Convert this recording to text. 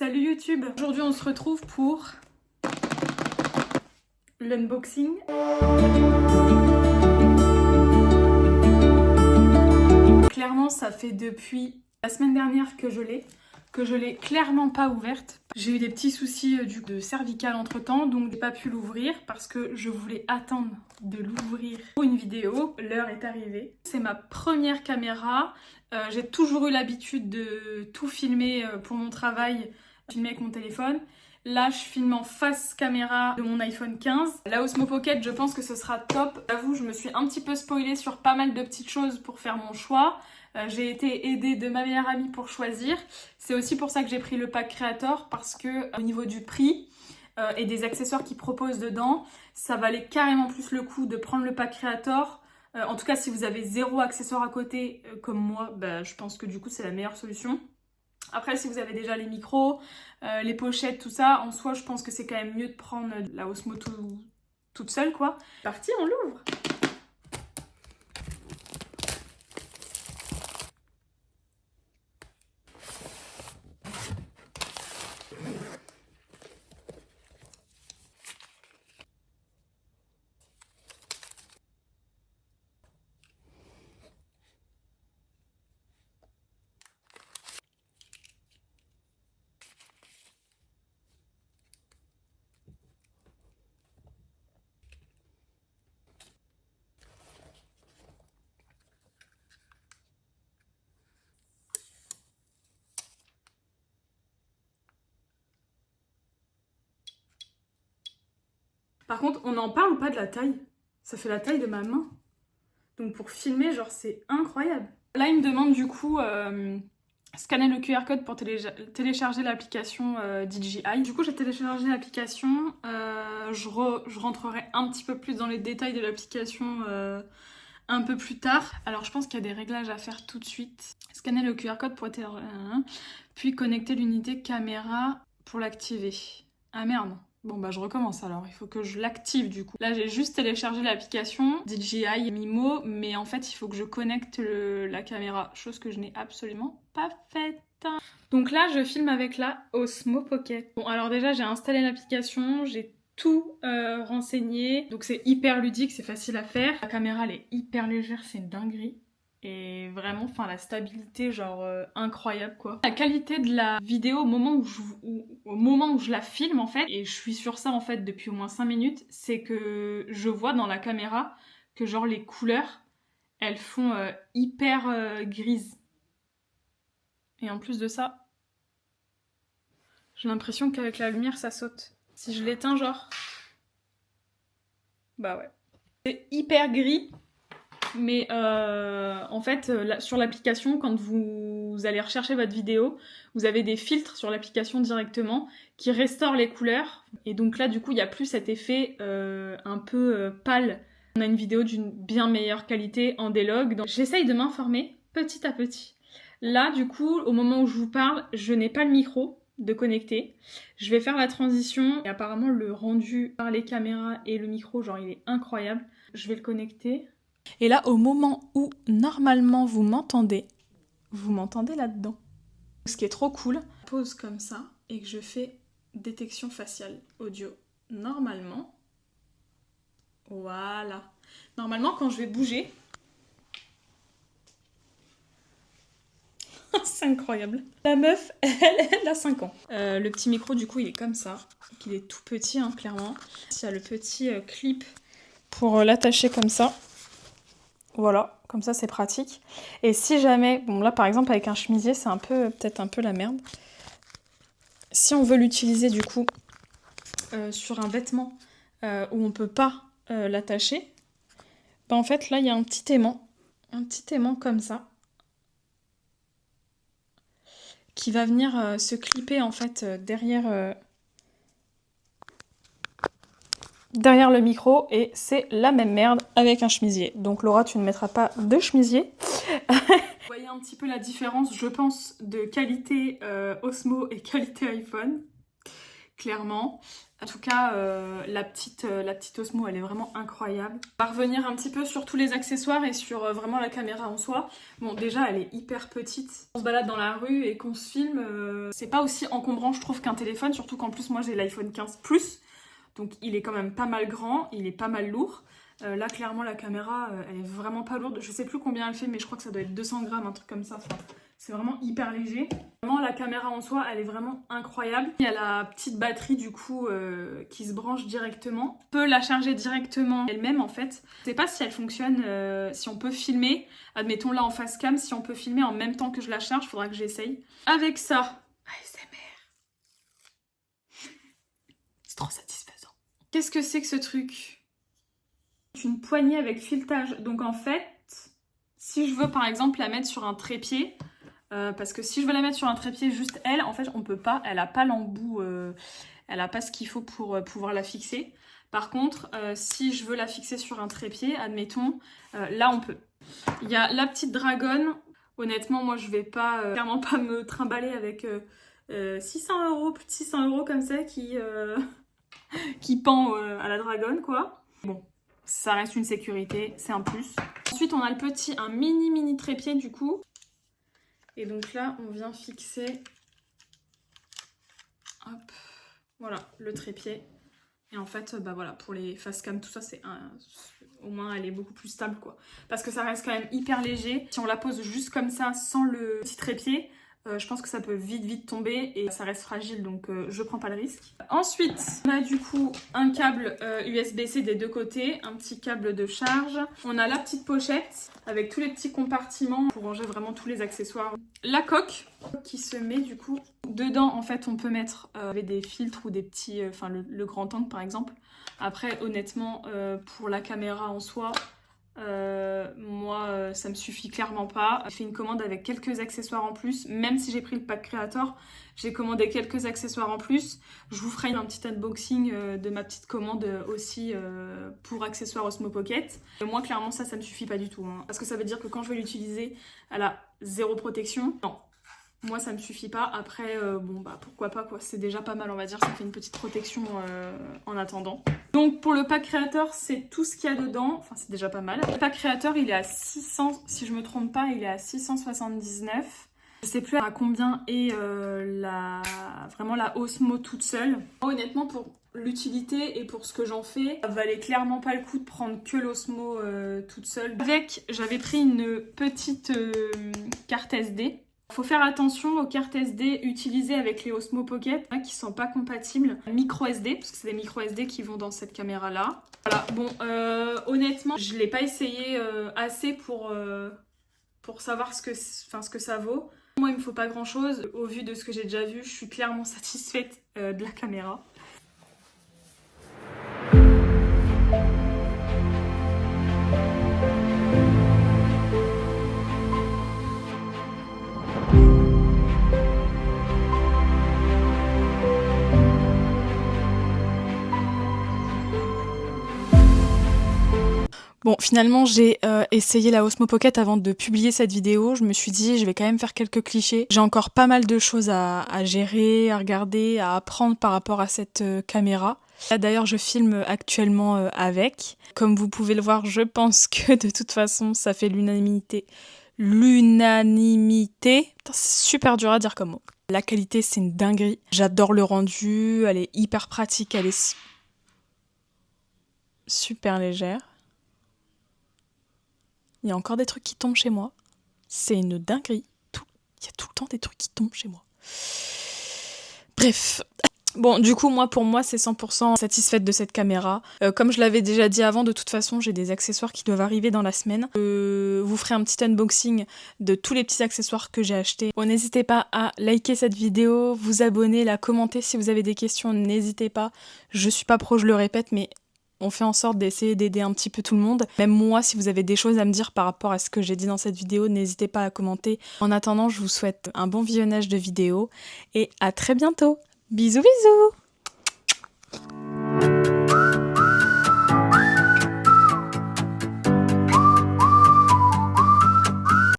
Salut YouTube! Aujourd'hui on se retrouve pour l'unboxing. Clairement ça fait depuis la semaine dernière que je l'ai clairement pas ouverte. J'ai eu des petits soucis de cervicale entre temps, donc j'ai pas pu l'ouvrir parce que je voulais attendre de l'ouvrir pour une vidéo. L'heure est arrivée. C'est ma première caméra. J'ai toujours eu l'habitude de tout filmer pour mon travail, filmer avec mon téléphone. Là, je filme en face caméra de mon iPhone 15. La Osmo Pocket, je pense que ce sera top. J'avoue, je me suis un petit peu spoilée sur pas mal de petites choses pour faire mon choix. J'ai été aidée de ma meilleure amie pour choisir. C'est aussi pour ça que j'ai pris le pack Creator, parce que au niveau du prix et des accessoires qu'ils proposent dedans, ça valait carrément plus le coup de prendre le pack Creator. En tout cas, si vous avez zéro accessoire à côté, comme moi, je pense que du coup c'est la meilleure solution. Après, si vous avez déjà les micros, les pochettes, tout ça, en soi, je pense que c'est quand même mieux de prendre la Osmo toute seule, quoi. Parti, on l'ouvre! Par contre, on en parle ou pas de la taille? Ça fait la taille de ma main. Donc pour filmer, genre c'est incroyable. Là, il me demande du coup scanner le QR code pour télécharger l'application DJI. Du coup, j'ai téléchargé l'application. Je rentrerai un petit peu plus dans les détails de l'application un peu plus tard. Alors, je pense qu'il y a des réglages à faire tout de suite. Scanner le QR code pour puis connecter l'unité caméra pour l'activer. Ah merde! Bon je recommence alors, il faut que je l'active du coup. Là j'ai juste téléchargé l'application DJI Mimo, mais en fait il faut que je connecte la caméra, chose que je n'ai absolument pas faite. Donc là je filme avec la Osmo Pocket. Bon alors déjà j'ai installé l'application, j'ai tout renseigné, donc c'est hyper ludique, c'est facile à faire. La caméra elle est hyper légère, c'est une dinguerie. Et vraiment, enfin la stabilité genre incroyable quoi. La qualité de la vidéo au moment où je la filme en fait, et je suis sur ça en fait depuis au moins 5 minutes, c'est que je vois dans la caméra que genre les couleurs, elles font hyper grises. Et en plus de ça, j'ai l'impression qu'avec la lumière ça saute. Si je l'éteins genre... Bah ouais. C'est hyper gris. Mais en fait, sur l'application, quand vous allez rechercher votre vidéo, vous avez des filtres sur l'application directement qui restaurent les couleurs. Et donc là, du coup, il n'y a plus cet effet un peu pâle. On a une vidéo d'une bien meilleure qualité en D-Log. Donc j'essaye de m'informer petit à petit. Là, du coup, au moment où je vous parle, je n'ai pas le micro de connecter. Je vais faire la transition. Et apparemment, le rendu par les caméras et le micro, genre, il est incroyable. Je vais le connecter. Et là, au moment où normalement vous m'entendez là-dedans. Ce qui est trop cool, je pose comme ça et que je fais détection faciale audio. Normalement, voilà. Normalement, quand je vais bouger, c'est incroyable. La meuf, elle a 5 ans. Le petit micro, du coup, il est comme ça. Donc, il est tout petit, hein, clairement. Il y a le petit clip pour l'attacher comme ça. Voilà, comme ça c'est pratique. Et si jamais, bon là par exemple avec un chemisier c'est peut-être un peu la merde. Si on veut l'utiliser du coup sur un vêtement où on peut pas l'attacher, en fait là il y a un petit aimant comme ça, qui va venir se clipper en fait derrière le micro, et c'est la même merde avec un chemisier. Donc Laura, tu ne mettras pas de chemisier. Vous voyez un petit peu la différence, je pense, de qualité Osmo et qualité iPhone, clairement. En tout cas, la petite Osmo, elle est vraiment incroyable. On va revenir un petit peu sur tous les accessoires et sur vraiment la caméra en soi. Bon, déjà, elle est hyper petite. On se balade dans la rue et qu'on se filme, c'est pas aussi encombrant, je trouve, qu'un téléphone. Surtout qu'en plus, moi, j'ai l'iPhone 15 Plus. Donc, il est quand même pas mal grand, il est pas mal lourd. Là, clairement, la caméra, elle est vraiment pas lourde. Je sais plus combien elle fait, mais je crois que ça doit être 200 grammes, un truc comme ça. Enfin, c'est vraiment hyper léger. Vraiment, la caméra en soi, elle est vraiment incroyable. Il y a la petite batterie, du coup, qui se branche directement. On peut la charger directement elle-même, en fait. Je sais pas si elle fonctionne, si on peut filmer. Admettons, là, en face cam, si on peut filmer en même temps que je la charge, faudra que j'essaye. Avec ça, ASMR. C'est trop satisfaisant. Qu'est-ce que c'est que ce truc ? Une poignée avec filetage. Donc en fait, si je veux par exemple la mettre sur un trépied, parce que si je veux la mettre sur un trépied juste elle, en fait on peut pas, elle a pas l'embout, elle a pas ce qu'il faut pour pouvoir la fixer. Par contre, si je veux la fixer sur un trépied, admettons, là on peut. Il y a la petite dragonne. Honnêtement, moi je vais pas, clairement pas me trimballer avec 600 €, plus de 600 € comme ça qui pend à la dragonne quoi. Bon. Ça reste une sécurité, c'est un plus. Ensuite, on a un mini trépied du coup. Et donc là, on vient fixer, hop, voilà, le trépied. Et en fait, bah voilà, pour les face cam, tout ça, au moins, elle est beaucoup plus stable, quoi. Parce que ça reste quand même hyper léger. Si on la pose juste comme ça, sans le petit trépied, je pense que ça peut vite tomber et ça reste fragile, donc je prends pas le risque. Ensuite, on a du coup un câble USB-C des deux côtés, un petit câble de charge. On a la petite pochette avec tous les petits compartiments pour ranger vraiment tous les accessoires. La coque qui se met du coup dedans. En fait, on peut mettre avec des filtres ou des petits, enfin le grand angle par exemple. Après, honnêtement, pour la caméra en soi, moi ça me suffit clairement pas. J'ai fait une commande avec quelques accessoires en plus, même si j'ai pris le pack créateur, j'ai commandé quelques accessoires en plus. Je vous ferai un petit unboxing de ma petite commande aussi pour accessoires Osmo Pocket. Moi clairement ça me suffit pas du tout, hein, parce que ça veut dire que quand je vais l'utiliser, elle a zéro protection. Non. Moi ça me suffit pas, après bon bah pourquoi pas quoi, c'est déjà pas mal on va dire, ça fait une petite protection en attendant. Donc pour le pack créateur c'est tout ce qu'il y a dedans, enfin c'est déjà pas mal. Le pack créateur il est à 600, si je me trompe pas il est à 679. Je sais plus à combien est vraiment la Osmo toute seule. Honnêtement pour l'utilité et pour ce que j'en fais, ça valait clairement pas le coup de prendre que l'Osmo toute seule. J'avais pris une petite carte SD. Faut faire attention aux cartes SD utilisées avec les Osmo Pocket qui sont pas compatibles micro SD, parce que c'est des micro SD qui vont dans cette caméra là. Voilà, bon honnêtement je l'ai pas essayé assez pour savoir ce que ça vaut. Moi il me faut pas grand chose, au vu de ce que j'ai déjà vu, je suis clairement satisfaite de la caméra. Bon, finalement, j'ai essayé la Osmo Pocket avant de publier cette vidéo. Je me suis dit, je vais quand même faire quelques clichés. J'ai encore pas mal de choses à gérer, à regarder, à apprendre par rapport à cette caméra. Là, d'ailleurs, je filme actuellement avec. Comme vous pouvez le voir, je pense que de toute façon, ça fait l'unanimité. Putain, c'est super dur à dire comme mot. La qualité, c'est une dinguerie. J'adore le rendu, elle est hyper pratique, elle est super légère. Il y a encore des trucs qui tombent chez moi. C'est une dinguerie. Il y a tout le temps des trucs qui tombent chez moi. Bref. Bon, du coup, pour moi, c'est 100% satisfaite de cette caméra. Comme je l'avais déjà dit avant, de toute façon, j'ai des accessoires qui doivent arriver dans la semaine. Vous ferez un petit unboxing de tous les petits accessoires que j'ai achetés. Bon, n'hésitez pas à liker cette vidéo, vous abonner, la commenter si vous avez des questions, n'hésitez pas. Je suis pas pro, je le répète, mais on fait en sorte d'essayer d'aider un petit peu tout le monde. Même moi, si vous avez des choses à me dire par rapport à ce que j'ai dit dans cette vidéo, n'hésitez pas à commenter. En attendant, je vous souhaite un bon visionnage de vidéo et à très bientôt. Bisous bisous!